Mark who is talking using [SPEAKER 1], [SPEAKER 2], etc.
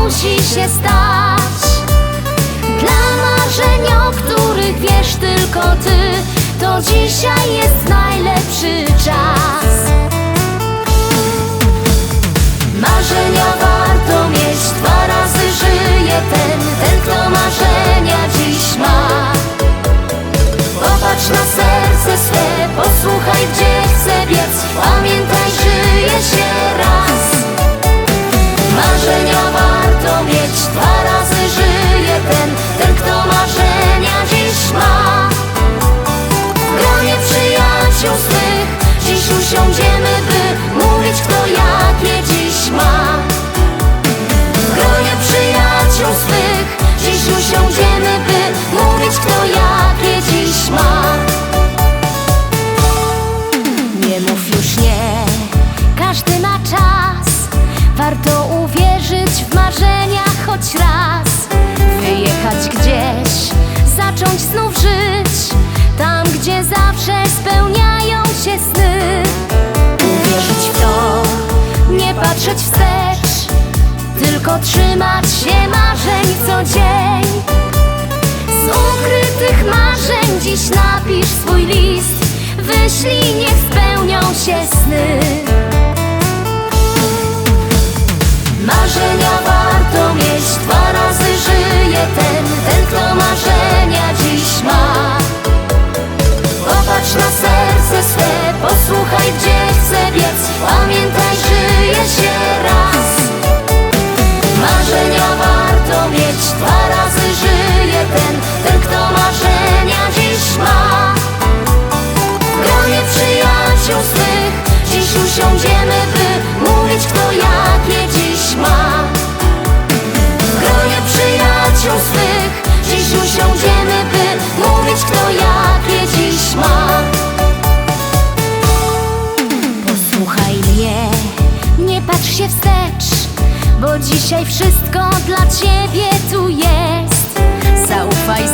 [SPEAKER 1] musi się stać. Dla marzeń, o których wiesz tylko ty, to dzisiaj jest najlepszy czas. Marzenia warto mieć, 2 razy żyje ten kto marzenia dziś ma. Popatrz na serce swe, posłuchaj, gdzie chce biec. Pamiętaj, żyje się raz. Marzenia warto mieć, 2 razy żyje ten kto marzenia dziś ma. W gronie przyjaciół swych dziś usiądziemy, by mówić, kto jakie dziś ma. W gronie przyjaciół swych dziś usiądziemy, by mówić, kto jakie dziś ma. Nie mów już nie, każdy ma czas. Warto uwierzyć w marzenia choć raz. Wyjechać gdzieś, zacząć znów żyć tam, gdzie zawsze spełniają się sny. Uwierzyć w to, nie patrzeć wstecz, tylko trzymać się marzeń co dzień. Z ukrytych marzeń dziś napisz swój list, wyślij, niech spełnią się sny. Marzenia warto mieć, 2 razy żyje ten kto marzenia dziś ma. Popatrz na serce swe, posłuchaj, gdzie chce biec. Pamiętaj, żyje się raz. Marzenia warto mieć, 2 razy żyje ten kto marzenia dziś ma. W gronie przyjaciół swych dziś usiądziemy, by mówić, kto jakie dziś ma. W gronie przyjaciół swych dziś usiądziemy, by mówić, kto jakie dziś ma. Posłuchaj mnie, nie patrz się wstecz, bo dzisiaj wszystko dla ciebie tu jest. Zaufaj